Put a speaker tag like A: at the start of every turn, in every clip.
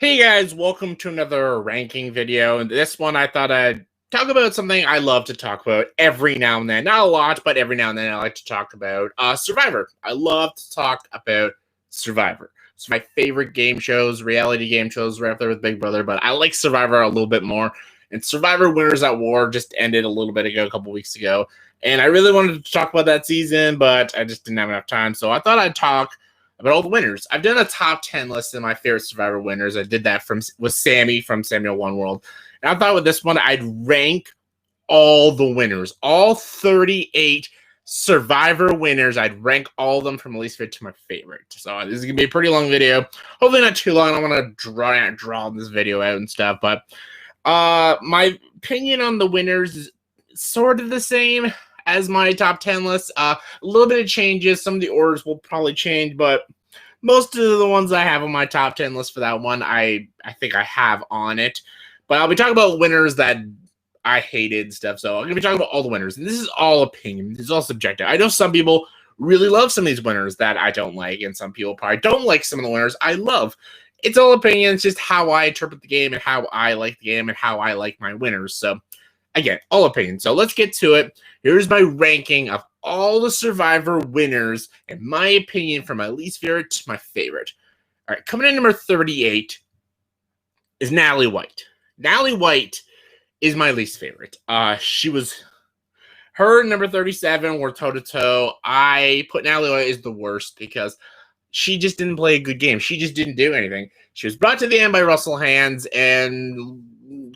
A: Hey guys, welcome to another ranking video. And this one I thought I'd talk about something I love to talk about every now and then. Not a lot, but every now and then I like to talk about Survivor. I love to talk about Survivor. It's my favorite game shows, reality game shows, right up there with Big Brother, but I like Survivor a little bit more. And Survivor Winners at War just ended a little bit ago, a couple weeks ago. And I really wanted to talk about that season, but I just didn't have enough time. So I thought I'd talk about all the winners. I've done a top 10 list of my favorite Survivor winners. I did that with Sammy from Samuel One World. And I thought with this one, I'd rank all the winners, all 38 Survivor winners. I'd rank all of them from least favorite to my favorite. So this is going to be a pretty long video. Hopefully not too long. I don't want to draw this video out and stuff. But my opinion on the winners is sort of the same as my top 10 list. A little bit of changes. Some of the orders will probably change, but most of the ones I have on my top 10 list for that one, I think I have on it. But I'll be talking about winners that I hated and stuff. So I'm going to be talking about all the winners. And this is all opinion. This is all subjective. I know some people really love some of these winners that I don't like, and some people probably don't like some of the winners I love. It's all opinion. It's just how I interpret the game and how I like the game and how I like my winners. So again, all opinion. So let's get to it. Here's my ranking of all the Survivor winners, in my opinion, from my least favorite to my favorite. All right, coming in number 38 is Natalie White. Natalie White is my least favorite. Her and number 37 were toe-to-toe. I put Natalie White as the worst because she just didn't play a good game. She just didn't do anything. She was brought to the end by Russell Hands, and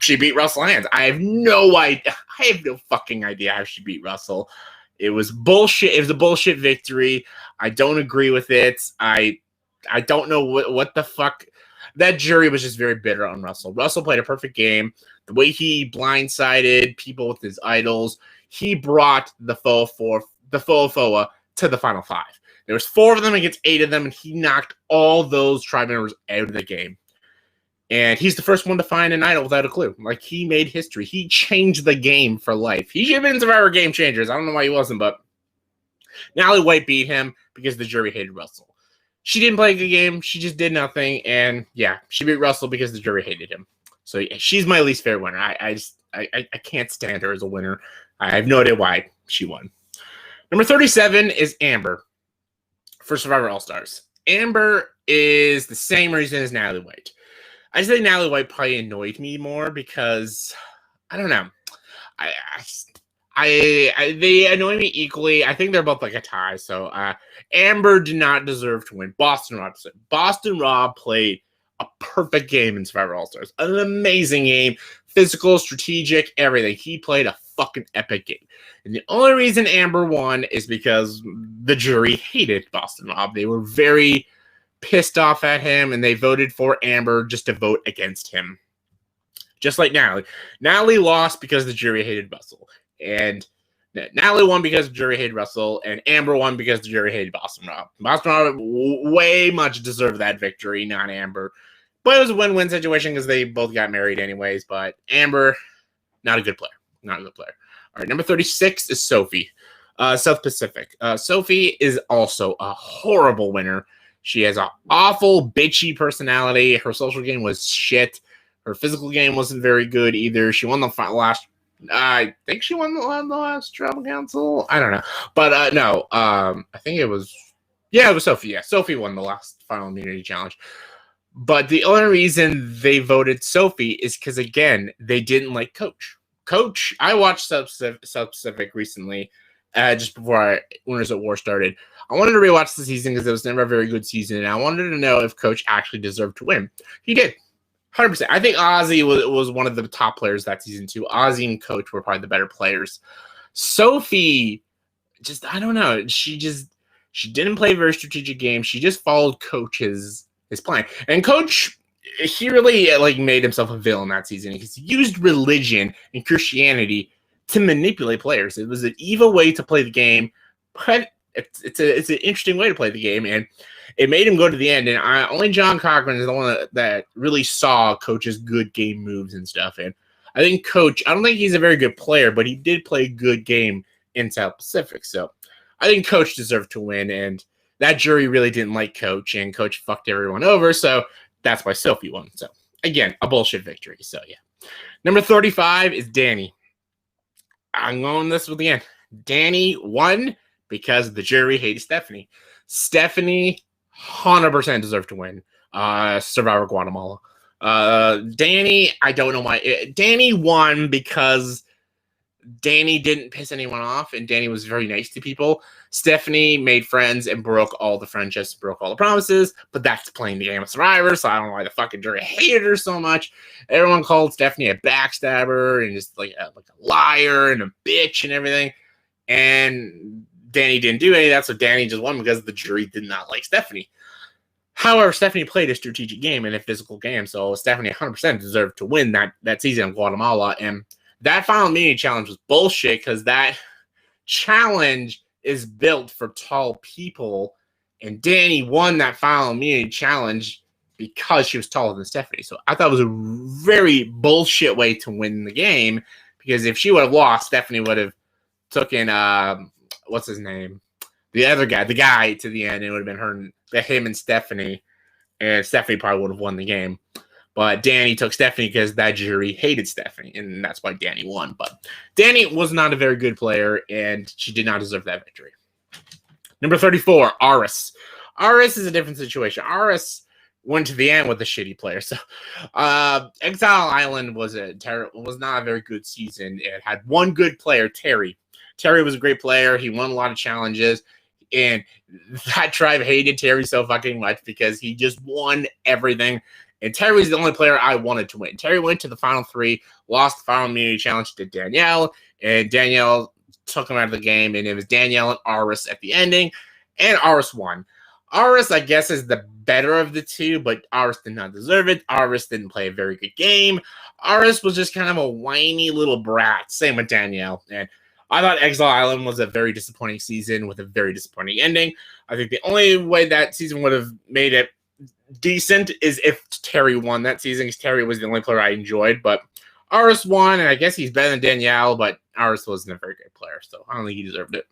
A: she beat Russell Hands. I have no idea. I have no fucking idea how she beat Russell. It was bullshit. It was a bullshit victory. I don't agree with it. I don't know what the fuck. That jury was just very bitter on Russell. Russell played a perfect game. The way he blindsided people with his idols, he brought the FOA to the final five. There was 4 of them against 8 of them, and he knocked all those tribe members out of the game. And he's the first one to find an idol without a clue. Like, he made history. He changed the game for life. He should have been Survivor Game Changers. I don't know why he wasn't, but Natalie White beat him because the jury hated Russell. She didn't play a good game. She just did nothing. And, yeah, she beat Russell because the jury hated him. So, yeah, she's my least favorite winner. I can't stand her as a winner. I have no idea why she won. Number 37 is Amber for Survivor All-Stars. Amber is the same reason as Natalie White. I just think Natalie White probably annoyed me more because, I don't know. They annoy me equally. I think they're both like a tie. So Amber did not deserve to win. Boston Rob played a perfect game in Survivor All-Stars. An amazing game. Physical, strategic, everything. He played a fucking epic game. And the only reason Amber won is because the jury hated Boston Rob. They were very pissed off at him, and they voted for Amber just to vote against him. Just like Natalie. Natalie lost because the jury hated Russell. And Natalie won because the jury hated Russell, and Amber won because the jury hated Boston Rob. Boston Rob way much deserved that victory, not Amber. But it was a win-win situation because they both got married anyways. But Amber, not a good player. Not a good player. All right, number 36 is Sophie. South Pacific. Sophie is also a horrible winner. She has an awful, bitchy personality. Her social game was shit. Her physical game wasn't very good either. She won the last. I think she won the last Tribal Council. I don't know, but no. I think it was. Yeah, it was Sophie. Yeah, Sophie won the last Final Immunity Challenge. But the only reason they voted Sophie is because, again, they didn't like Coach. Coach, I watched South Pacific recently, just before Winners at War started. I wanted to rewatch the season because it was never a very good season, and I wanted to know if Coach actually deserved to win. He did, 100%. I think Ozzy was one of the top players that season too. Ozzy and Coach were probably the better players. Sophie, just, I don't know. She didn't play a very strategic game. She just followed Coach's plan. And Coach, he really made himself a villain that season because he used religion and Christianity to manipulate players. It was an evil way to play the game, but it's an interesting way to play the game, and it made him go to the end. And only John Cochran is the one that really saw Coach's good game moves and stuff. And I think Coach, I don't think he's a very good player, but he did play a good game in South Pacific. So I think Coach deserved to win, and that jury really didn't like Coach, and Coach fucked everyone over. So that's why Sophie won. So, again, a bullshit victory. So, yeah. Number 35 is Danny. I'm going this with the end. Danny won because the jury hated Stephanie. Stephanie 100% deserved to win Survivor Guatemala. Danny, I don't know why. Danny won because Danny didn't piss anyone off, and Danny was very nice to people. Stephanie made friends and broke all the friendships, broke all the promises, but that's playing the game of Survivor, so I don't know why the fucking jury hated her so much. Everyone called Stephanie a backstabber and just like a liar and a bitch and everything, and Danny didn't do any of that, so Danny just won because the jury did not like Stephanie. However, Stephanie played a strategic game and a physical game, so Stephanie 100% deserved to win that season in Guatemala, and that final immunity challenge was bullshit because that challenge is built for tall people, and Danny won that final immunity challenge because she was taller than Stephanie. So I thought it was a very bullshit way to win the game, because if she would have lost, Stephanie would have taken what's his name? The other guy, the guy to the end, it would have been him and Stephanie, and Stephanie probably would have won the game. But Danny took Stephanie because that jury hated Stephanie, and that's why Danny won. But Danny was not a very good player, and she did not deserve that victory. Number 34, Aras. Aras is a different situation. Aras went to the end with a shitty player. So Exile Island was not a very good season. It had one good player, Terry. Terry was a great player. He won a lot of challenges. And that tribe hated Terry so fucking much because he just won everything. And Terry was the only player I wanted to win. Terry went to the final three, lost the final immunity challenge to Danielle, and Danielle took him out of the game, and it was Danielle and Aras at the ending, and Aras won. Aras, I guess, is the better of the two, but Aras did not deserve it. Aras didn't play a very good game. Aras was just kind of a whiny little brat. Same with Danielle. And I thought Exile Island was a very disappointing season with a very disappointing ending. I think the only way that season would have made it decent is if Terry won that season, because Terry was the only player I enjoyed. But Aras won, and I guess he's better than Danielle, but Aras wasn't a very good player, so I don't think he deserved it.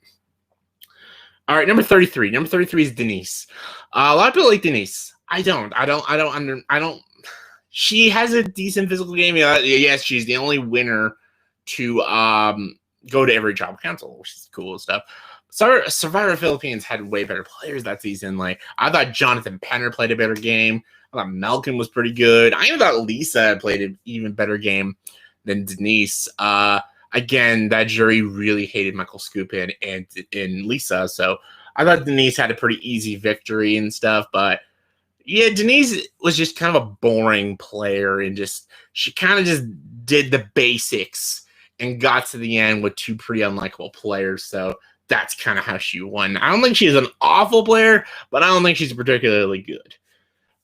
A: All right, number 33. Number 33 is Denise. A lot of people like Denise. I don't. She has a decent physical game. Yes, she's the only winner to go to every tribal council, which is cool and stuff. Survivor Philippines had way better players that season. Like, I thought Jonathan Penner played a better game. I thought Malcolm was pretty good. I even thought Lisa played an even better game than Denise. Again, that jury really hated Michael Skupin and Lisa, so I thought Denise had a pretty easy victory and stuff. But yeah, Denise was just kind of a boring player, and she kind of just did the basics and got to the end with two pretty unlikable players. So that's kind of how she won. I don't think she's an awful player, but I don't think she's particularly good.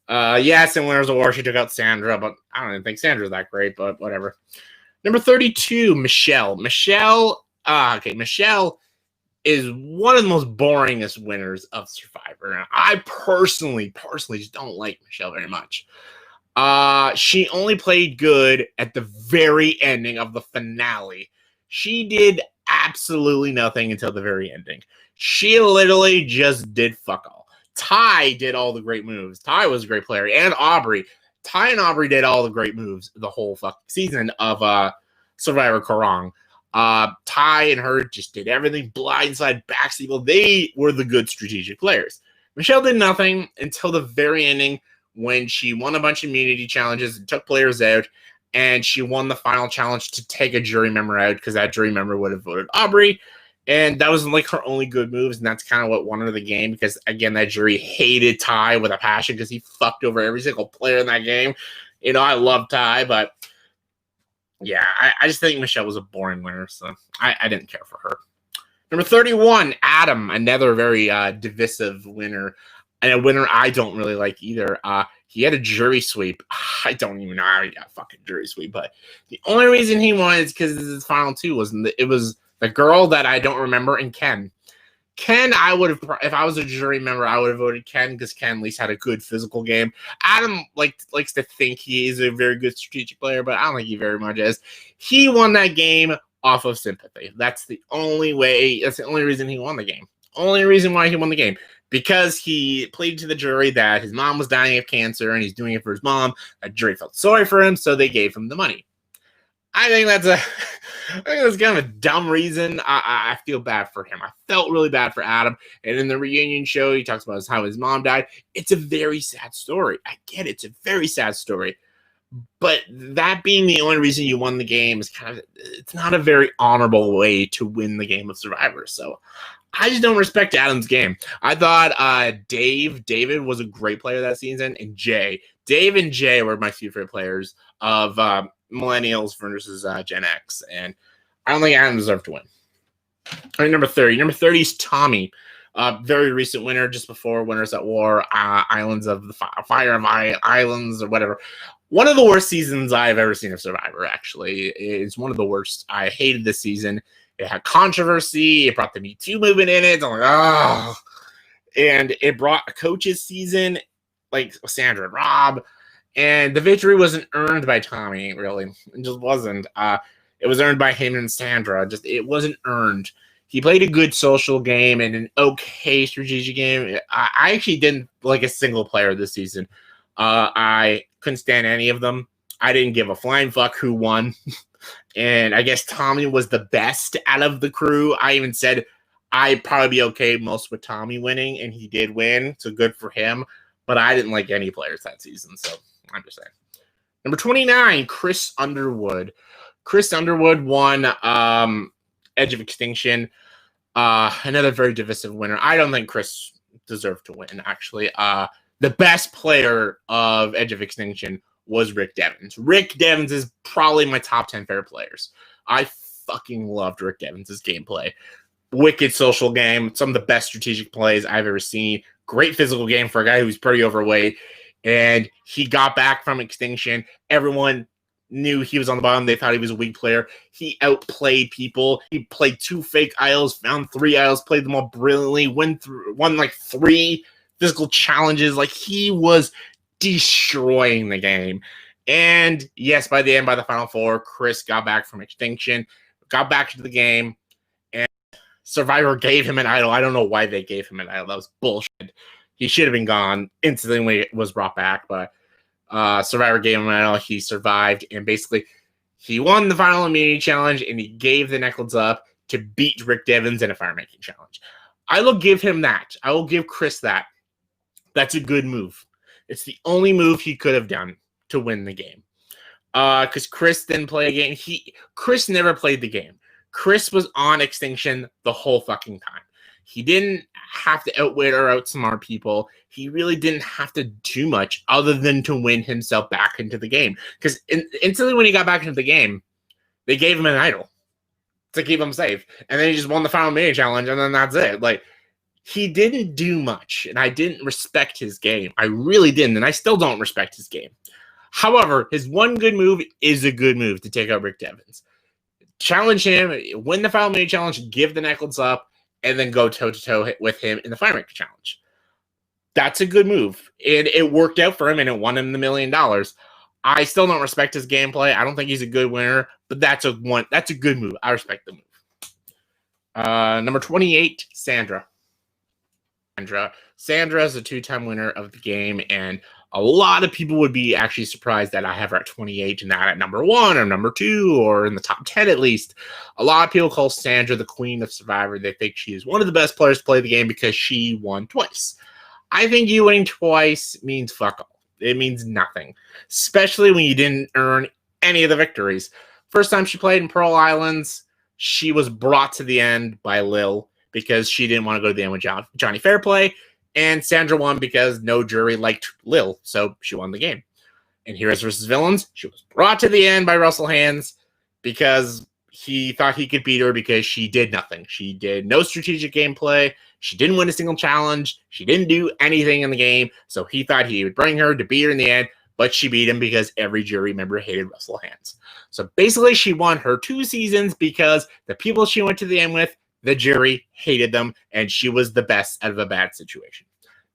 A: Yes, in Winners of War, she took out Sandra, but I don't even think Sandra's that great, but whatever. Number 32, Michelle. Michelle is one of the most boringest winners of Survivor. And I personally just don't like Michelle very much. She only played good at the very ending of the finale. She did absolutely nothing until the very ending. She literally just did fuck all. Ty did all the great moves. Ty was a great player. And Aubrey. Ty and Aubrey did all the great moves the whole fucking season of Survivor Korong. Ty and her just did everything. Blindside, backseat. They were the good strategic players. Michelle did nothing until the very ending, when she won a bunch of immunity challenges and took players out, and she won the final challenge to take a jury member out, because that jury member would have voted Aubrey, and that was like her only good moves, and that's kind of what won her the game, because again, that jury hated Ty with a passion because he fucked over every single player in that game. I love Ty, but yeah, I just think Michelle was a boring winner, so I didn't care for her. Number 31, Adam, another very divisive winner. And a winner I don't really like either. He had a jury sweep. I don't even know how he got a fucking jury sweep. But the only reason he won is because his final two was the girl that I don't remember and Ken. Ken, I would have, if I was a jury member, I would have voted Ken, because Ken at least had a good physical game. Adam likes to think he is a very good strategic player, but I don't think he very much is. He won that game off of sympathy. That's the only way. That's the only reason he won the game. Only reason why he won the game. because he pleaded to the jury that his mom was dying of cancer and he's doing it for his mom, the jury felt sorry for him, so they gave him the money. I think that's kind of a dumb reason. I feel bad for him. I felt really bad for Adam. And in the reunion show, he talks about how his mom died. It's a very sad story. I get it. It's a very sad story. But that being the only reason you won the game is it's not a very honorable way to win the game of Survivor. So I just don't respect Adam's game. I thought David was a great player that season, and Dave and Jay were my favorite players of Millennials versus Gen X, and I don't think Adam deserved to win. All right, number 30. Number 30 is Tommy. Very recent winner, just before Winners at War, Islands of the Fire of Islands, or whatever. One of the worst seasons I've ever seen of Survivor, actually. It's one of the worst. I hated this season. It had controversy. It brought the Me Too movement in it. I'm like, oh. And it brought a coach's season, like Sandra and Rob. And the victory wasn't earned by Tommy, really. It just wasn't. It was earned by him and Sandra. It wasn't earned. He played a good social game and an okay strategic game. I actually didn't like a single player this season. I couldn't stand any of them. I didn't give a flying fuck who won. And I guess Tommy was the best out of the crew. I even said I'd probably be okay most with Tommy winning, and he did win, so good for him. But I didn't like any players that season, so I'm just saying. Number 29, Chris Underwood. Chris Underwood won Edge of Extinction. Another very divisive winner. I don't think Chris deserved to win, actually. The best player of Edge of Extinction was Rick Devens. Rick Devens is probably my top 10 favorite players. I fucking loved Rick Devens' gameplay. Wicked social game. Some of the best strategic plays I've ever seen. Great physical game for a guy who's pretty overweight. And he got back from Extinction. Everyone knew he was on the bottom. They thought he was a weak player. He outplayed people. He played 2 fake isles, found 3 isles, played them all brilliantly, won like 3 physical challenges. Like, he was destroying the game. And yes, by the end, by the final 4, Chris got back from Extinction, got back to the game, and Survivor gave him an idol. I don't know why they gave him an idol. That was bullshit. He should have been gone instantly when it was brought back, but Survivor gave him an idol. He survived, and basically he won the final immunity challenge, and he gave the necklace up to beat Rick Devens in a fire making challenge. I will give him that. I will give Chris that. That's a good move. It's the only move he could have done to win the game. Because Chris didn't play a game. Chris never played the game. Chris was on Extinction the whole fucking time. He didn't have to outwit or outsmart people. He really didn't have to do much other than to win himself back into the game. Because instantly when he got back into the game, they gave him an idol to keep him safe. And then he just won the final mini challenge, and then that's it. Like, he didn't do much, and I didn't respect his game. I really didn't, and I still don't respect his game. However, his one good move is a good move to take out Rick Devens. Challenge him, win the final mini challenge, give the necklace up, and then go toe-to-toe with him in the fire maker challenge. That's a good move, and it worked out for him, and it won him the $1 million. I still don't respect his gameplay. I don't think he's a good winner, but that's a good move. I respect the move. Number 28, Sandra. Sandra is a 2-time winner of the game, and a lot of people would be actually surprised that I have her at 28 and not at number 1 or number 2 or in the top 10 at least. A lot of people call Sandra the queen of Survivor. They think she is one of the best players to play the game because she won twice. I think you winning twice means fuck all. It means nothing, especially when you didn't earn any of the victories. First time she played in Pearl Islands, she was brought to the end by Lil because she didn't want to go to the end with Johnny Fairplay, and Sandra won because no jury liked Lil, so she won the game. In Heroes vs. Villains, she was brought to the end by Russell Hands because he thought he could beat her because she did nothing. She did no strategic gameplay. She didn't win a single challenge. She didn't do anything in the game, so he thought he would bring her to beat her in the end, but she beat him because every jury member hated Russell Hands. So basically, she won her 2 seasons because the people she went to the end with, the jury hated them, and she was the best out of a bad situation.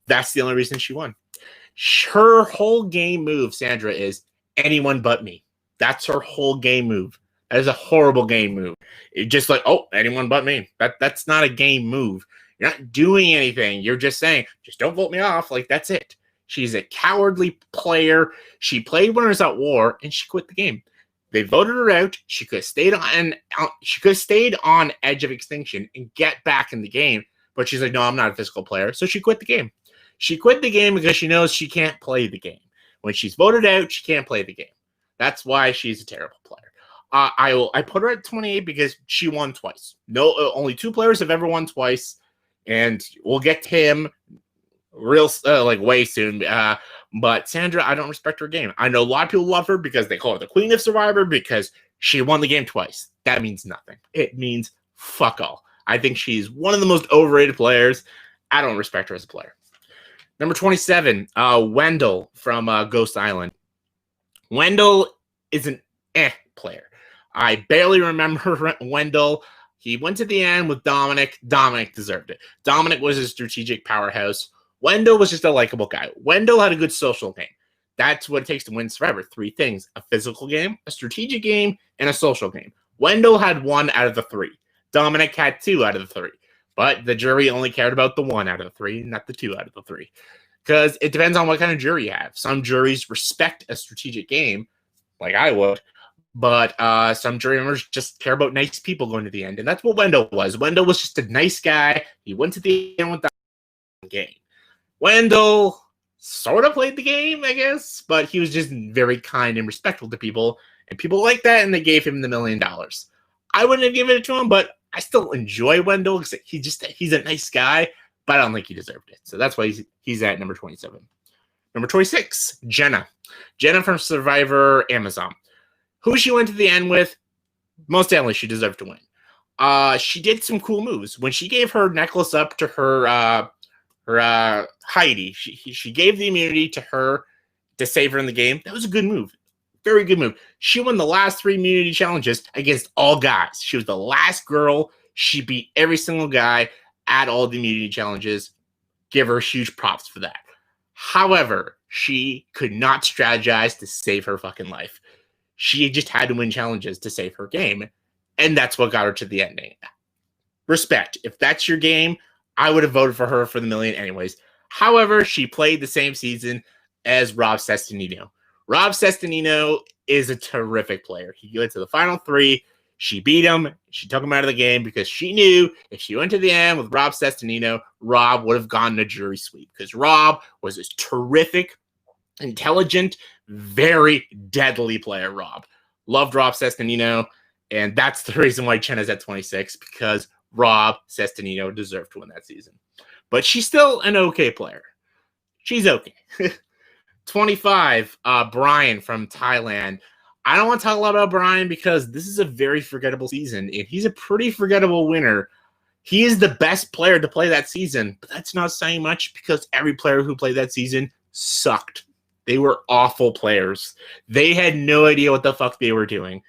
A: That's the only reason she won. Her whole game move, Sandra, is anyone but me. That's her whole game move. That is a horrible game move. It's just like, oh, anyone but me. That's not a game move. You're not doing anything. You're just saying, just don't vote me off. Like, that's it. She's a cowardly player. She played Winners at War, and she quit the game. They voted her out. She could have stayed on edge of extinction and get back in the game. But she's like, no, I'm not a physical player. So she quit the game. She quit the game because she knows she can't play the game. When she's voted out, she can't play the game. That's why she's a terrible player. I put her at 28 because she won twice. Only 2 players have ever won twice, and we'll get to him way soon. But Sandra, I don't respect her game. I know a lot of people love her because they call her the Queen of Survivor because she won the game twice. That means nothing. It means fuck all. I think she's one of the most overrated players. I don't respect her as a player. Number 27, Wendell from Ghost Island. Wendell is an player. I barely remember Wendell. He went to the end with Dominic. Dominic deserved it. Dominic was a strategic powerhouse. Wendell was just a likable guy. Wendell had a good social game. That's what it takes to win Survivor. 3 things: a physical game, a strategic game, and a social game. Wendell had 1 out of the 3. Dominic had 2 out of the 3. But the jury only cared about the 1 out of the 3, not the 2 out of the 3. Because it depends on what kind of jury you have. Some juries respect a strategic game, like I would. But some jury members just care about nice people going to the end. And that's what Wendell was. Wendell was just a nice guy. He went to the end with the game. Wendell sort of played the game, I guess. But he was just very kind and respectful to people. And people liked that, and they gave him the $1 million. I wouldn't have given it to him, but I still enjoy Wendell because he's a nice guy. But I don't think he deserved it. So that's why he's at number 27. Number 26, Jenna. Jenna from Survivor Amazon. Who she went to the end with, most definitely she deserved to win. She did some cool moves. When she gave her necklace up to her Heidi, she gave the immunity to her to save her in the game. That was a good move. Very good move. She won the last 3 immunity challenges against all guys. She was the last girl. She beat every single guy at all the immunity challenges. Give her huge props for that. However, she could not strategize to save her fucking life. She just had to win challenges to save her game, and that's what got her to the ending. Respect. If that's your game, I would have voted for her for the $1 million anyways. However, she played the same season as Rob Cesternino. Rob Cesternino is a terrific player. He went to the final 3. She beat him. She took him out of the game because she knew if she went to the end with Rob Cesternino, Rob would have gone to jury sweep because Rob was this terrific, intelligent, very deadly player. Loved Rob Cesternino, and that's the reason why Jenna's at 26, because Rob Cesternino deserved to win that season. But she's still an okay player. She's okay. 25, Brian from Thailand. I don't want to talk a lot about Brian because this is a very forgettable season, and he's a pretty forgettable winner. He is the best player to play that season, but that's not saying much because every player who played that season sucked. They were awful players. They had no idea what the fuck they were doing.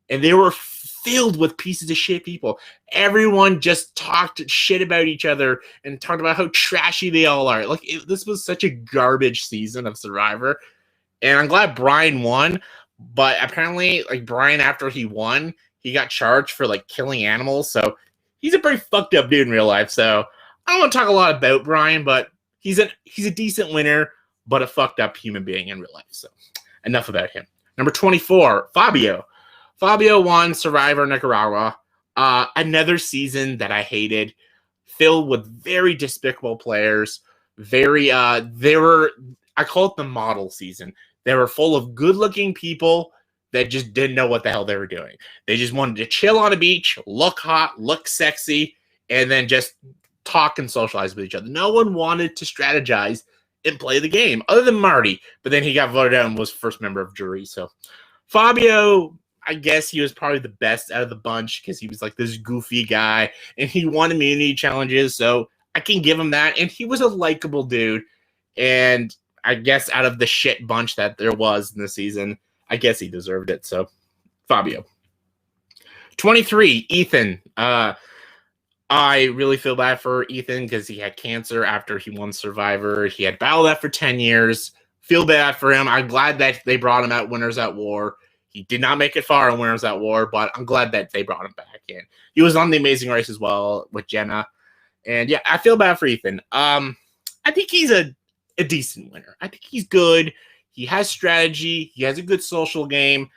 A: And they were filled with pieces of shit people. Everyone just talked shit about each other and talked about how trashy they all are. This was such a garbage season of Survivor. And I'm glad Brian won. But apparently, Brian, after he won, he got charged for, killing animals. So he's a pretty fucked up dude in real life. So I don't want to talk a lot about Brian, but he's a decent winner, but a fucked up human being in real life. So enough about him. Number 24, Fabio. Fabio won Survivor Nicaragua. Another season that I hated, filled with very despicable players. I call it the model season. They were full of good-looking people that just didn't know what the hell they were doing. They just wanted to chill on a beach, look hot, look sexy, and then just talk and socialize with each other. No one wanted to strategize and play the game, other than Marty. But then he got voted out and was first member of jury. So Fabio, I guess he was probably the best out of the bunch because he was this goofy guy, and he won immunity challenges. So I can give him that. And he was a likable dude. And I guess out of the shit bunch that there was in the season, I guess he deserved it. So Fabio. 23, Ethan. I really feel bad for Ethan because he had cancer after he won Survivor. He had battled that for 10 years. Feel bad for him. I'm glad that they brought him out Winners at War. He did not make it far in Winners at War, but I'm glad that they brought him back in. He was on The Amazing Race as well with Jenna. And yeah, I feel bad for Ethan. I think he's a decent winner. I think he's good. He has strategy. He has a good social game.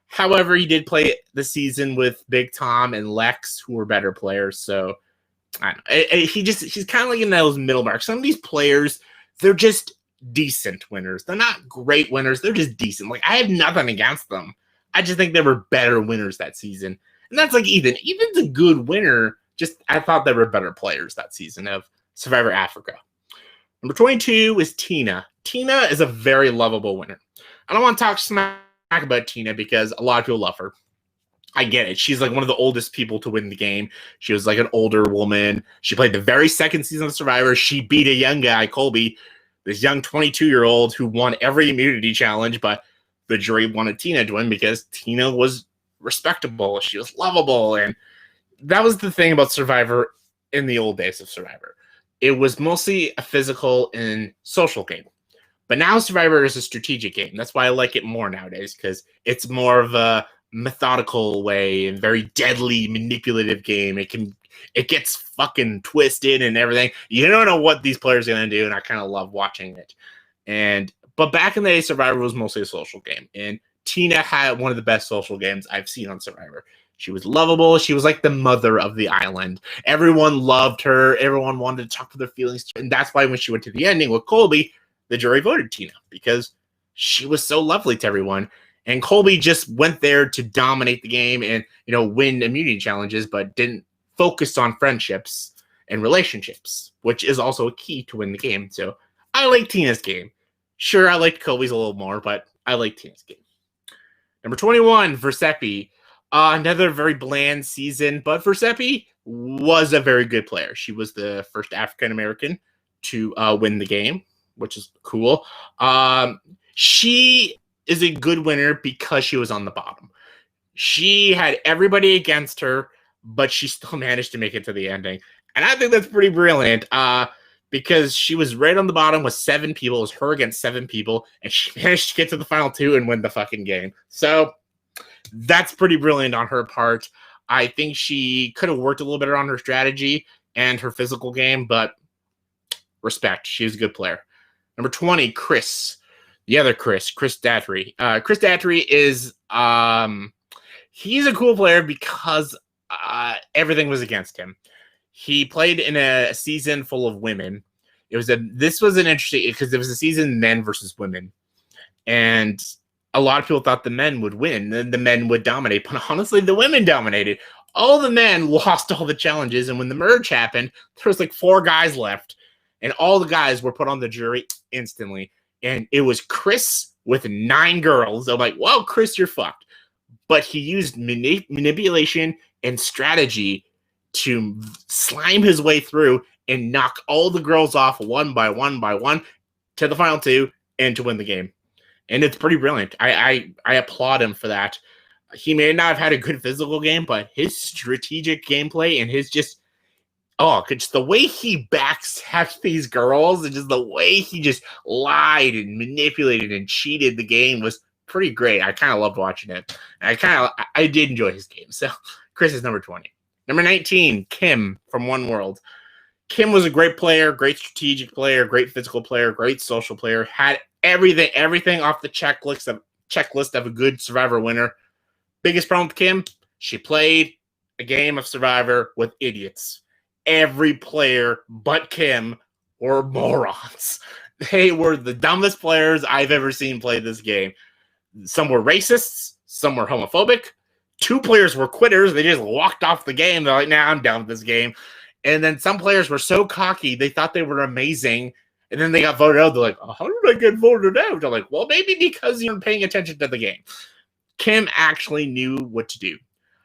A: However, he did play the season with Big Tom and Lex, who were better players. So I don't know. He's kind of like in those middle marks. Some of these players, they're just decent winners. They're not great winners. They're just decent. Like, I have nothing against them. I just think they were better winners that season. And that's like Ethan. Ethan's a good winner. Just, I thought they were better players that season of Survivor Africa. Number 22 is Tina. Tina is a very lovable winner. I don't want to talk smack about Tina because a lot of people love her. I get it. She's like one of the oldest people to win the game. She was like an older woman. She played the very second season of Survivor. She beat a young guy, Colby, this young 22-year-old who won every immunity challenge, but the jury wanted Tina to win because Tina was respectable. She was lovable. And that was the thing about Survivor in the old days of Survivor. It was mostly a physical and social game. But now Survivor is a strategic game. That's why I like it more nowadays, because it's more of a methodical way and very deadly, manipulative game. It gets fucking twisted and everything. You don't know what these players are going to do, and I kind of love watching it. But back in the day, Survivor was mostly a social game, and Tina had one of the best social games I've seen on Survivor. She was lovable. She was like the mother of the island. Everyone loved her. Everyone wanted to talk to their feelings. And that's why when she went to the ending with Colby, the jury voted Tina because she was so lovely to everyone. And Colby just went there to dominate the game and, win immunity challenges, but didn't focus on friendships and relationships, which is also a key to win the game. So I like Tina's game. Sure, I liked Colby's a little more, but I like Tina's game. Number 21, Versepi. Another very bland season, but Versepi was a very good player. She was the first African-American to win the game, which is cool. She is a good winner because she was on the bottom. She had everybody against her, but she still managed to make it to the ending. And I think that's pretty brilliant because she was right on the bottom with 7 people. It was her against 7 people, and she managed to get to the final 2 and win the fucking game. So that's pretty brilliant on her part. I think she could have worked a little better on her strategy and her physical game, but respect. She was a good player. Number 20, Chris. The other Chris Dattery. Chris Dattery is he's a cool player because everything was against him. He played in a season full of women. This was an interesting because it was a season men versus women, and a lot of people thought the men would win and the men would dominate, but honestly, the women dominated. All the men lost all the challenges, and when the merge happened, there was like 4 guys left, and all the guys were put on the jury instantly. And it was Chris with 9 girls. I'm like, well, Chris, you're fucked. But he used manipulation and strategy to slime his way through and knock all the girls off one by one to the final 2 and to win the game. And it's pretty brilliant. I applaud him for that. He may not have had a good physical game, but his strategic gameplay and his just the way he backstabbed these girls and just the way he just lied and manipulated and cheated the game was pretty great. I kind of loved watching it. I did enjoy his game. So Chris is number 20. Number 19, Kim from One World. Kim was a great player, great strategic player, great physical player, great social player, had everything off the checklist of a good Survivor winner. Biggest problem with Kim, she played a game of Survivor with idiots. Every player but Kim were morons. They were the dumbest players I've ever seen play this game. Some were racists, some were homophobic. 2 players were quitters. They just walked off the game. They're like, nah, I'm done with this game. And then some players were so cocky, they thought they were amazing. And then they got voted out. They're like, oh, how did I get voted out? They're like, well, maybe because you're paying attention to the game. Kim actually knew what to do.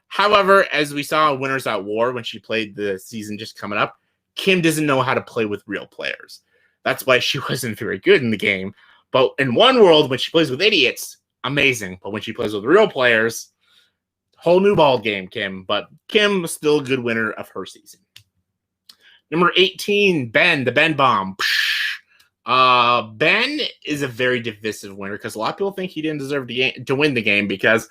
A: However, as we saw in Winners at War when she played the season just coming up, Kim doesn't know how to play with real players. That's why she wasn't very good in the game. But in One World, when she plays with idiots, amazing. But when she plays with real players, whole new ball game, Kim. But Kim was still a good winner of her season. Number 18, Ben, the Ben Bomb. Ben is a very divisive winner because a lot of people think he didn't deserve to win the game because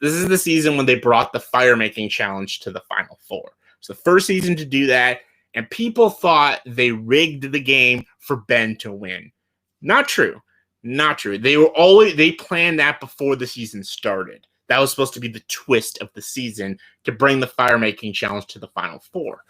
A: this is the season when they brought the fire making challenge to the final 4. It's the first season to do that, and people thought they rigged the game for Ben to win. Not true. Not true. They planned that before the season started. That was supposed to be the twist of the season to bring the fire making challenge to the final four.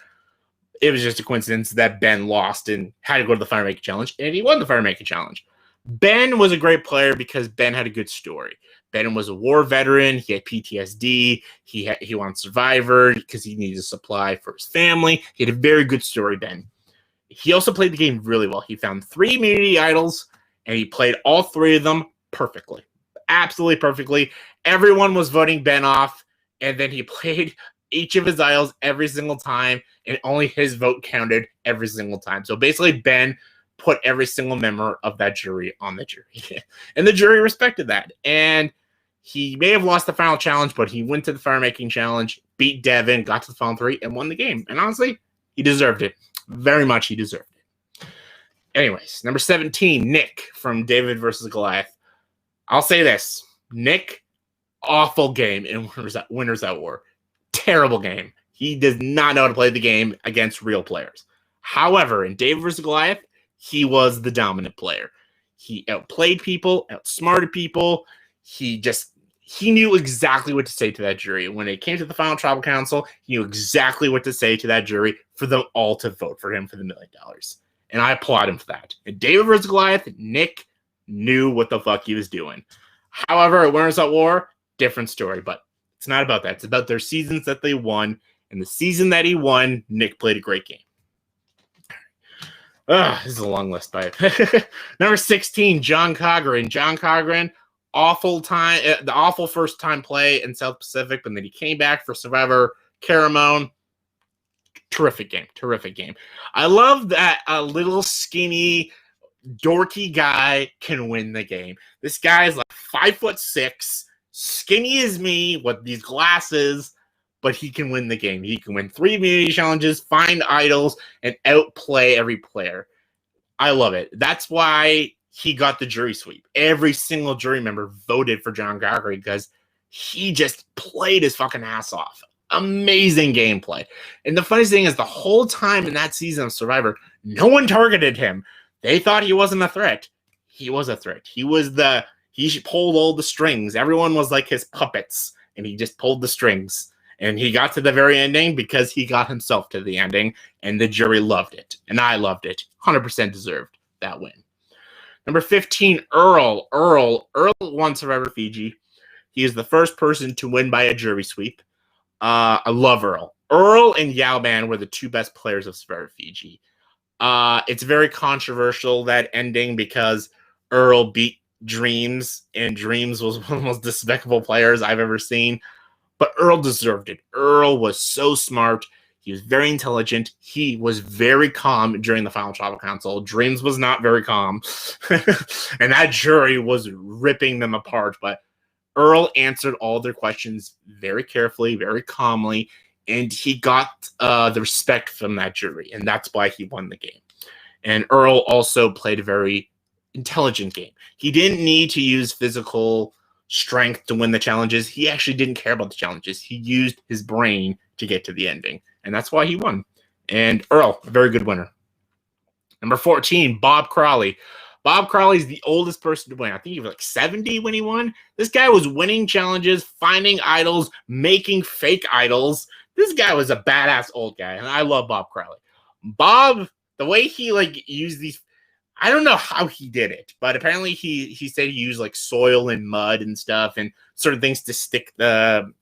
A: It was just a coincidence that Ben lost and had to go to the fire making challenge, and he won the fire making challenge. Ben was a great player because Ben had a good story. Ben was a war veteran. He had PTSD. He won Survivor because he needed a supply for his family. He had a very good story, Ben. He also played the game really well. He found 3 immunity idols, and he played all 3 of them perfectly. Absolutely perfectly. Everyone was voting Ben off, and then he played each of his idols every single time, and only his vote counted every single time. So basically, Ben put every single member of that jury on the jury. And the jury respected that. And he may have lost the final challenge, but he went to the fire-making challenge, beat Devin, got to the final 3, and won the game. And honestly, he deserved it. Very much he deserved it. Anyways, number 17, Nick from David versus Goliath. I'll say this. Nick, awful game in Winners at War. Terrible game. He does not know how to play the game against real players. However, in David versus Goliath, he was the dominant player. He outplayed people, outsmarted people. He knew exactly what to say to that jury. When it came to the final tribal council, he knew exactly what to say to that jury for them all to vote for him for the $1 million. And I applaud him for that. In David versus Goliath, Nick knew what the fuck he was doing. However, at Winners at War, different story. But it's not about that. It's about their seasons that they won. And the season that he won, Nick played a great game. This is a long list, but number 16, John Cochran. John Cochran, awful time, the awful first time play in South Pacific, but then he came back for Survivor Caramone. Terrific game. I love that a little skinny, dorky guy can win the game. This guy is like 5'6", skinny as me with these glasses, but he can win the game. He can win 3 immunity challenges, find idols, and outplay every player. I love it. That's why he got the jury sweep. Every single jury member voted for John Cochran because he just played his fucking ass off. Amazing gameplay. And the funniest thing is the whole time in that season of Survivor, no one targeted him. They thought he wasn't a threat. He was a threat. He pulled all the strings. Everyone was like his puppets, and he just pulled the strings. And he got to the very ending because he got himself to the ending, and the jury loved it. And I loved it. 100% deserved that win. Number 15, Earl. Earl won Survivor Fiji. He is the first person to win by a jury sweep. I love Earl. Earl and Yaoban were the 2 best players of Survivor Fiji. It's very controversial, that ending, because Earl beat Dreams, and Dreams was one of the most despicable players I've ever seen. But Earl deserved it. Earl was so smart. He was very intelligent. He was very calm during the final tribal council. Dreams was not very calm. And that jury was ripping them apart. But Earl answered all their questions very carefully, very calmly. And he got the respect from that jury. And that's why he won the game. And Earl also played a very intelligent game. He didn't need to use physical strength to win the challenges. He actually didn't care about the challenges. He used his brain to get to the ending, and that's why he won. And Earl, a very good winner. Number 14, Bob Crawley. Bob Crawley's the oldest person to win. I think he was like 70 when he won. This guy was winning challenges, finding idols, making fake idols. This guy was a badass old guy, and I love Bob Crawley. Bob, the way he used these, I don't know how he did it, but apparently he said he used like soil and mud and stuff and certain things to stick the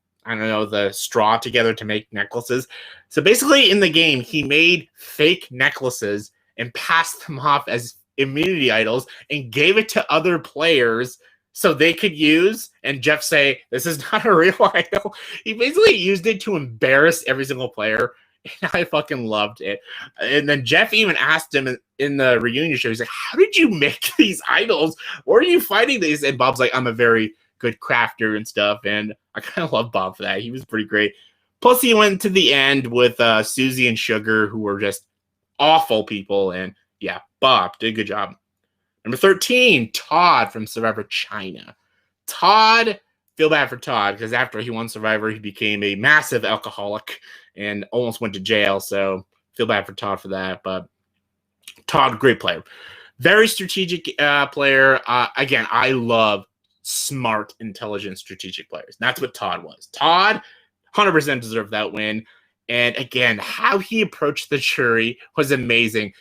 A: straw together to make necklaces. So basically in the game, he made fake necklaces and passed them off as immunity idols and gave it to other players so they could use, and Jeff say, this is not a real idol. He basically used it to embarrass every single player. And I fucking loved it. And then Jeff even asked him in the reunion show, he's like, how did you make these idols? Where are you fighting these? And Bob's like, I'm a very good crafter and stuff. And I kind of love Bob for that. He was pretty great. Plus, he went to the end with Susie and Sugar, who were just awful people. And yeah, Bob did a good job. Number 13, Todd from Survivor China. Todd, feel bad for Todd, because after he won Survivor, he became a massive alcoholic and almost went to jail. So Feel bad for Todd for that, but Todd, great player. Very strategic player. Again, I love smart, intelligent, strategic players. That's what Todd was. Todd 100% deserved that win. And again, how he approached the jury was amazing.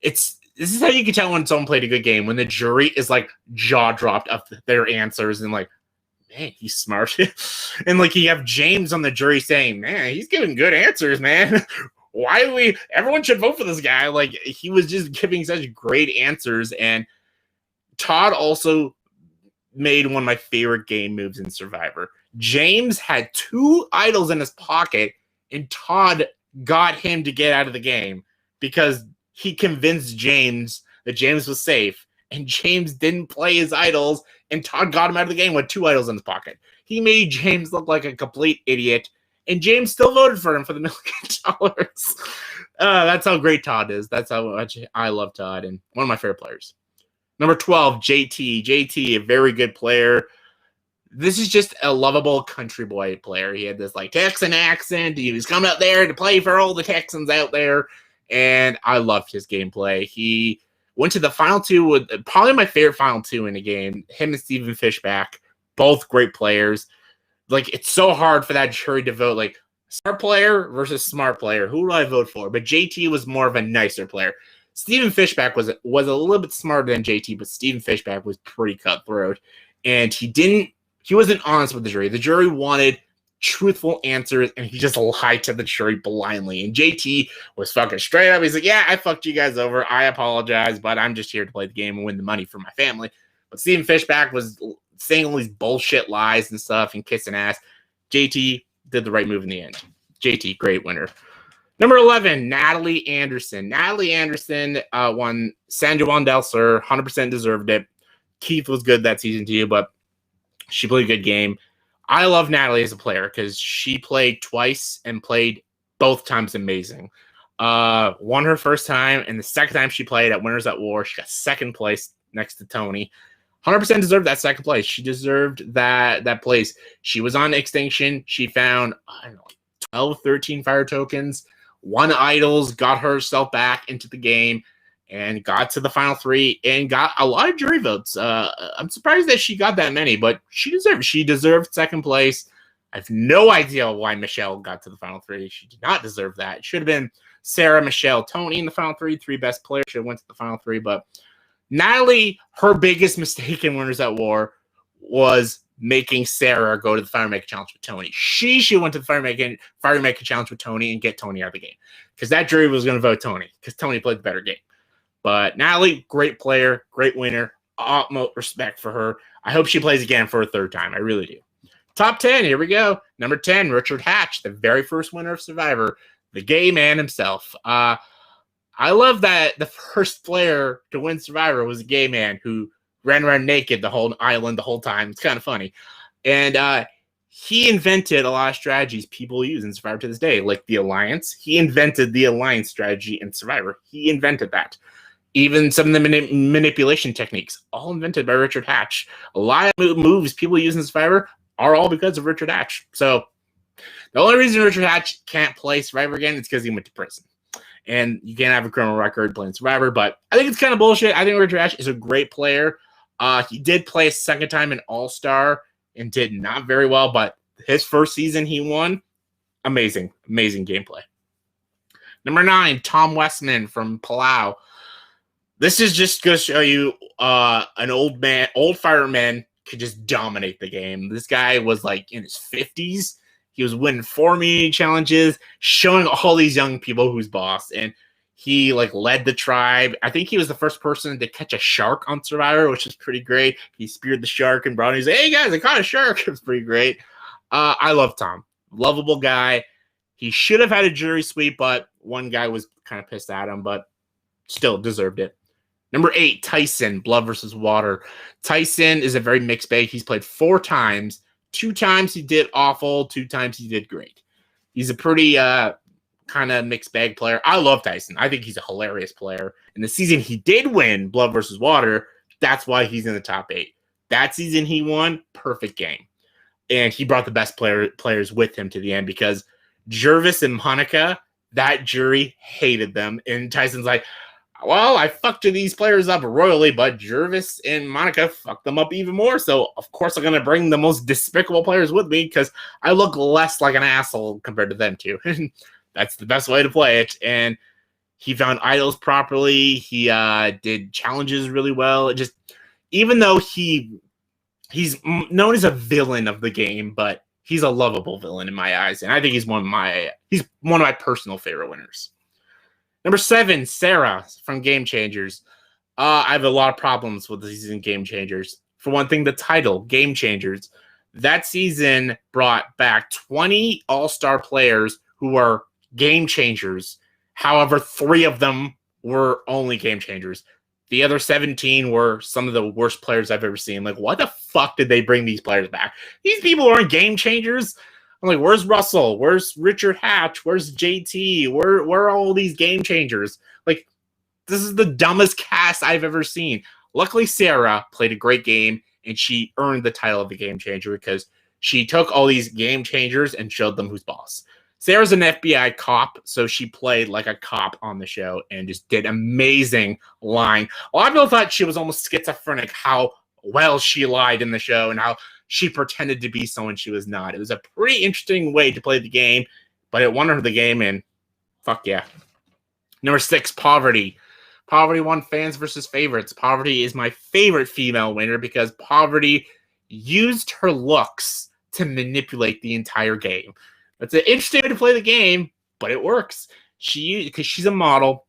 A: This is how you can tell when someone played a good game, when the jury is like jaw dropped of their answers and like, man, he's smart. And like you have James on the jury saying, man, he's giving good answers, man. Everyone should vote for this guy. Like he was just giving such great answers. And Todd also made one of my favorite game moves in Survivor. James had 2 idols in his pocket, and Todd got him to get out of the game because he convinced James that James was safe, and James didn't play his idols, and Todd got him out of the game with 2 idols in his pocket. He made James look like a complete idiot, and James still voted for him for the $1 million. That's how great Todd is. That's how much I love Todd, and one of my favorite players. Number 12, JT. JT, a very good player. This is just a lovable country boy player. He had this like Texan accent. He was coming out there to play for all the Texans out there, and I loved his gameplay. He went to the final 2 with probably my favorite final 2 in the game. Him and Stephen Fishback, both great players. Like it's so hard for that jury to vote like smart player versus smart player. Who do I vote for? But JT was more of a nicer player. Stephen Fishback was a little bit smarter than JT, but Stephen Fishback was pretty cutthroat, and he wasn't honest with the jury. The jury wanted truthful answers, and he just lied to the jury blindly. And JT was fucking straight up. He's like, yeah, I fucked you guys over. I apologize, but I'm just here to play the game and win the money for my family. But Stephen Fishback was saying all these bullshit lies and stuff and kissing ass. JT did the right move in the end. JT, great winner. Number 11, Natalie Anderson. Natalie Anderson won San Juan del Sur, 100% deserved it. Keith was good that season too, but she played a good game. I love Natalie as a player because she played twice and played both times amazing. Won her first time, and the second time she played at Winners at War, she got second place next to Tony. 100% deserved that second place. She deserved that place. She was on Extinction. She found, 12, 13 fire tokens, 1 idols, got herself back into the game, and got to the final 3 and got a lot of jury votes. I'm surprised that she got that many, but she deserved second place. I have no idea why Michelle got to the final 3. She did not deserve that. It should have been Sarah, Michelle, Tony in the final 3 best players should have went to the final 3, but Natalie, her biggest mistake in Winners at War was making Sarah go to the Fire Maker Challenge with Tony. She should went to the Fire Maker Challenge with Tony and get Tony out of the game, because that jury was going to vote Tony because Tony played the better game. But Natalie, great player, great winner. Utmost respect for her. I hope she plays again for a 3rd time. I really do. Top 10, here we go. Number 10, Richard Hatch, the very first winner of Survivor, the gay man himself. I love that the first player to win Survivor was a gay man who ran around naked the whole island the whole time. It's kind of funny. And he invented a lot of strategies people use in Survivor to this day, like the Alliance. He invented the Alliance strategy in Survivor. He invented that. Even some of the manipulation techniques, all invented by Richard Hatch. A lot of moves people use in Survivor are all because of Richard Hatch. So the only reason Richard Hatch can't play Survivor again is because he went to prison. And you can't have a criminal record playing Survivor, but I think it's kind of bullshit. I think Richard Hatch is a great player. He did play a second time in All-Star and did not very well, but his first season he won. Amazing gameplay. Number 9, Tom Westman from Palau. This is just going to show you an old fireman could just dominate the game. This guy was like in his 50s. He was winning 4 community challenges, showing all these young people who's boss. And he like led the tribe. I think he was the first person to catch a shark on Survivor, which is pretty great. He speared the shark and brought it. He's like, hey guys, I caught a shark. It was pretty great. I love Tom. Lovable guy. He should have had a jury sweep, but one guy was kind of pissed at him, but still deserved it. Number 8, Tyson, Blood versus Water. Tyson is a very mixed bag. He's played 4 times. 2 times he did awful. 2 times he did great. He's a pretty kind of mixed bag player. I love Tyson. I think he's a hilarious player. And the season he did win Blood versus Water, that's why he's in the top 8. That season he won, perfect game. And he brought the best players with him to the end because Jervis and Monica, That jury hated them. And Tyson's like, well, I fucked these players up royally, but Jervis and Monica fucked them up even more. So, of course, I'm going to bring the most despicable players with me because I look less like an asshole compared to them two. That's the best way to play it. And he found idols properly. He did challenges really well. It just, even though he's known as a villain of the game, but he's a lovable villain in my eyes. And I think he's one of my personal favorite winners. Number 7, Sarah from Game Changers. I have a lot of problems with the season Game Changers. For one thing, the title, Game Changers. That season brought back 20 all-star players who were game changers. However, 3 of them were only game changers. The other 17 were some of the worst players I've ever seen. Like, what the fuck did they bring these players back? These people aren't game changers. I'm like, where's Russell? Where's Richard Hatch? Where's JT? Where are all these game changers? Like, this is the dumbest cast I've ever seen. Luckily, Sarah played a great game, and she earned the title of the game changer because she took all these game changers and showed them who's boss. Sarah's an FBI cop, so she played like a cop on the show and just did amazing lying. A lot of people thought she was almost schizophrenic, how well she lied in the show and how she pretended to be someone she was not. It was a pretty interesting way to play the game, but it won her the game, and fuck yeah. Number 6, Poverty. Poverty won fans versus favorites. Poverty is my favorite female winner because Poverty used her looks to manipulate the entire game. That's an interesting way to play the game, but it works. Because she's a model,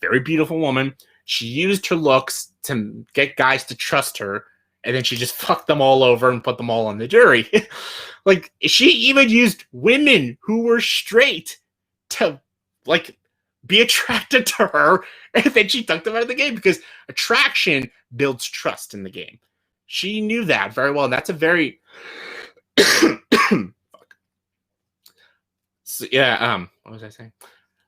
A: very beautiful woman. She used her looks to get guys to trust her, and then she just fucked them all over and put them all on the jury. Like, she even used women who were straight to, like, be attracted to her, and then she took them out of the game because attraction builds trust in the game. She knew that very well, and that's a very... So, yeah, what was I saying?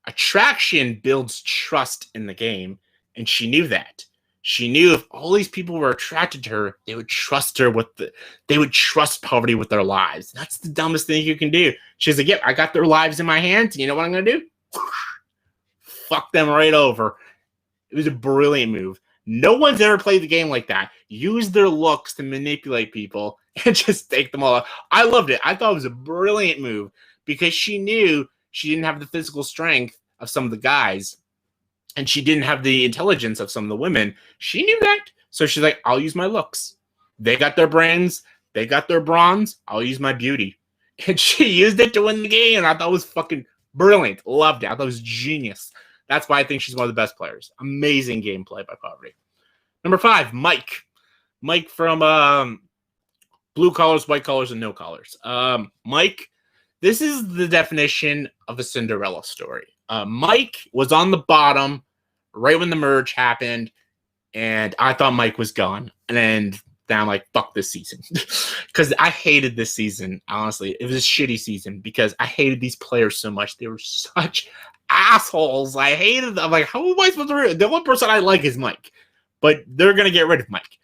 A: Attraction builds trust in the game, and she knew that. She knew if all these people were attracted to her, they would trust her they would trust Poverty with their lives. That's the dumbest thing you can do. She's like, yep, I got their lives in my hands. You know what I'm going to do? Fuck them right over. It was a brilliant move. No one's ever played the game like that. Use their looks to manipulate people and just take them all out. I loved it. I thought it was a brilliant move because she knew she didn't have the physical strength of some of the guys. And she didn't have the intelligence of some of the women. She knew that. So she's like, I'll use my looks. They got their brains. They got their bronze. I'll use my beauty. And she used it to win the game. And I thought it was fucking brilliant. Loved it. I thought it was genius. That's why I think she's one of the best players. Amazing gameplay by Poverty. Number 5, Mike. Mike from Blue Collars, White Collars, and No Collars. Mike, this is the definition of a Cinderella story. Mike was on the bottom right when the merge happened, and I thought Mike was gone. And then I'm like, fuck this season. Because I hated this season, honestly. It was a shitty season because I hated these players so much. They were such assholes. I hated them. I'm like, how am I supposed to... The one person I like is Mike. But they're going to get rid of Mike.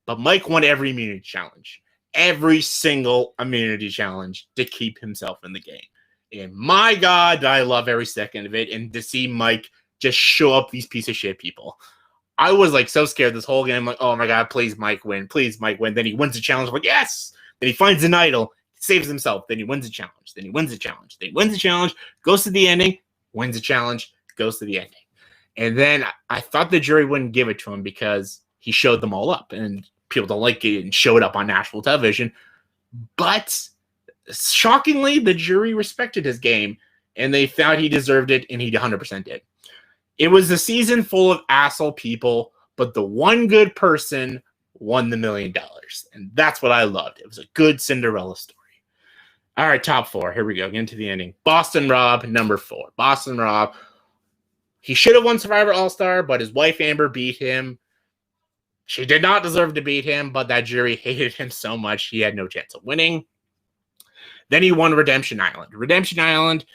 A: But Mike won every immunity challenge. Every single immunity challenge to keep himself in the game. And my God, I love every second of it. And to see Mike just show up these piece of shit people. I was like so scared this whole game. I'm like, oh my God, please Mike win. Please Mike win. Then he wins the challenge. I'm like, yes. Then he finds an idol, saves himself. Then he wins the challenge. Then he wins the challenge. Then he wins the challenge, goes to the ending, wins the challenge, goes to the ending. And then I thought the jury wouldn't give it to him because he showed them all up. And people don't like it and showed up on national television. But... shockingly, the jury respected his game, and they found he deserved it, and he 100% did. It was a season full of asshole people, but the one good person won the $1 million, and that's what I loved. It was a good Cinderella story. All right, top 4. Here we go. Get into the ending. Boston Rob, number 4. Boston Rob. He should have won Survivor All-Star, but his wife Amber beat him. She did not deserve to beat him, but that jury hated him so much he had no chance of winning. Then he won Redemption Island. Redemption Island,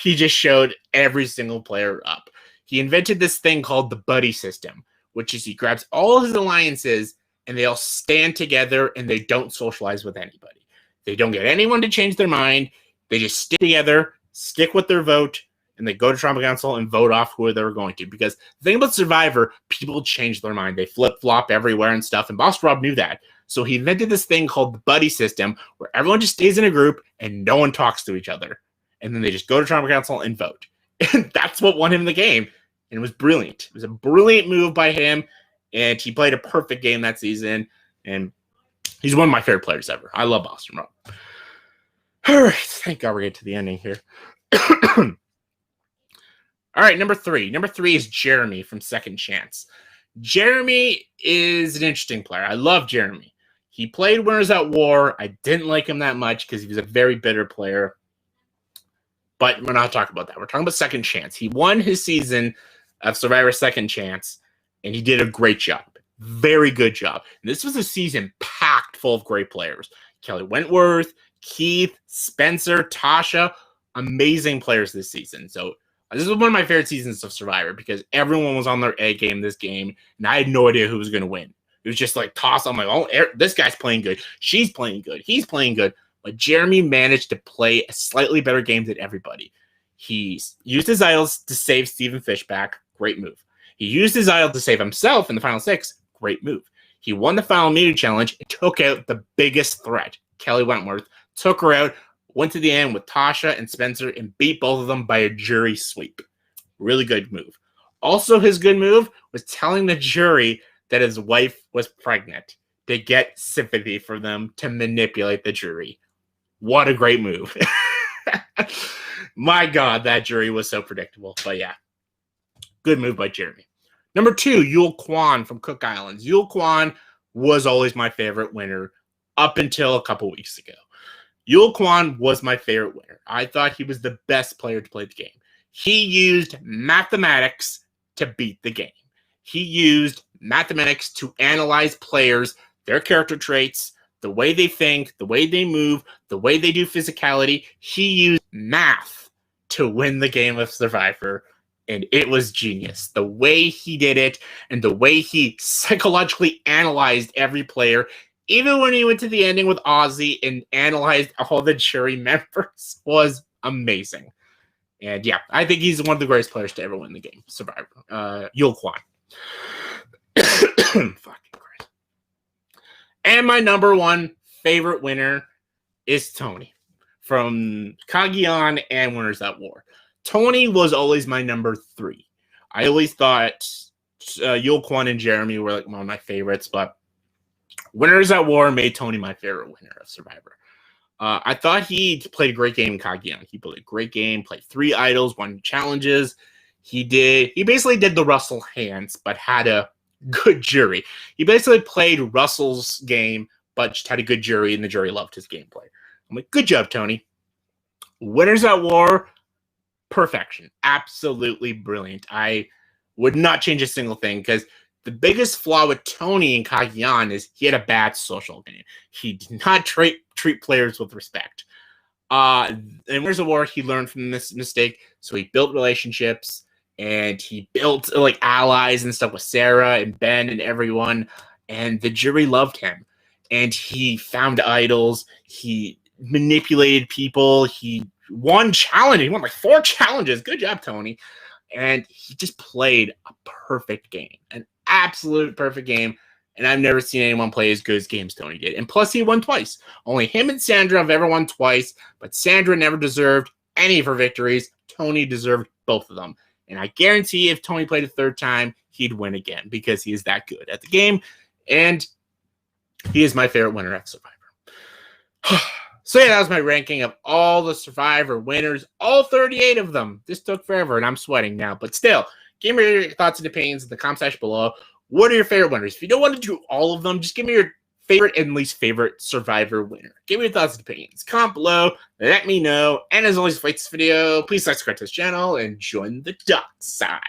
A: he just showed every single player up. He invented this thing called the buddy system, which is he grabs all his alliances and they all stand together and they don't socialize with anybody. They don't get anyone to change their mind. They just stick together stick with their vote, and they go to tribal council and vote off who they were going to. Because the thing about Survivor, people change their mind. They flip-flop everywhere and stuff, and Boss Rob knew that. So he invented this thing called the buddy system, where everyone just stays in a group and no one talks to each other. And then they just go to tribal council and vote. And that's what won him the game. And it was brilliant. It was a brilliant move by him, and he played a perfect game that season. And he's one of my favorite players ever. I love Boston Rob. All right, thank God we're getting to the ending here. All right, number 3. Number 3 is Jeremy from Second Chance. Jeremy is an interesting player. I love Jeremy. He played Winners at War. I didn't like him that much because he was a very bitter player. But we're not talking about that. We're talking about Second Chance. He won his season of Survivor Second Chance, and he did a great job. Very good job. And this was a season packed full of great players. Kelly Wentworth, Keith, Spencer, Tasha, amazing players this season. So this is one of my favorite seasons of Survivor because everyone was on their A game this game, and I had no idea who was going to win. It was just like toss. I'm like, oh, this guy's playing good. She's playing good. He's playing good. But Jeremy managed to play a slightly better game than everybody. He used his idols to save Stephen Fishback. Great move. He used his idol to save himself in the final 6. Great move. He won the final immunity challenge and took out the biggest threat, Kelly Wentworth. Took her out, went to the end with Tasha and Spencer, and beat both of them by a jury sweep. Really good move. Also, his good move was telling the jury that his wife was pregnant to get sympathy for them to manipulate the jury. What a great move. My God, that jury was so predictable. But yeah, good move by Jeremy. Number 2, Yul Kwan from Cook Islands. Yul Kwan was always my favorite winner up until a couple weeks ago. Yul Kwan was my favorite winner. I thought he was the best player to play the game. He used mathematics to beat the game. He used mathematics to analyze players, their character traits, the way they think, the way they move, the way they do physicality. He used math to win the game of Survivor, and it was genius. The way he did it and the way he psychologically analyzed every player, even when he went to the ending with Ozzy and analyzed all the jury members, was amazing. And yeah, I think he's one of the greatest players to ever win the game, Survivor. Yul Kwan. Fucking Christ. And my number 1 favorite winner is Tony from Cagayan and Winners at War. Tony was always my number 3. I always thought Yul Kwan and Jeremy were like one of my favorites, but Winners at War made Tony my favorite winner of Survivor. I thought he played a great game in Cagayan. He played a great game, played 3 idols, won challenges. He basically did the Russell hands, but had a good jury. He basically played Russell's game, but just had a good jury, and the jury loved his gameplay. I'm like, good job, Tony. Winners at War, perfection. Absolutely brilliant. I would not change a single thing because the biggest flaw with Tony in Cagayan is he had a bad social game. He did not treat players with respect. In Winners at War, he learned from this mistake, so he built relationships, and he built like allies and stuff with Sarah and Ben and everyone, and the jury loved him. And he found idols. He manipulated people. He won challenges. He won like 4 challenges. Good job, Tony. And he just played a perfect game, an absolute perfect game. And I've never seen anyone play as good as games Tony did. And plus, he won twice. Only him and Sandra have ever won twice, but Sandra never deserved any of her victories. Tony deserved both of them. And I guarantee if Tony played a 3rd time, he'd win again because he is that good at the game. And he is my favorite winner at Survivor. So yeah, that was my ranking of all the Survivor winners, all 38 of them. This took forever, and I'm sweating now. But still, give me your thoughts and opinions in the comment section below. What are your favorite winners? If you don't want to do all of them, just give me your favorite and least favorite Survivor winner. Give me your thoughts and opinions. Comment below. Let me know. And as always, if you like this video, please subscribe to this channel and join the dark side.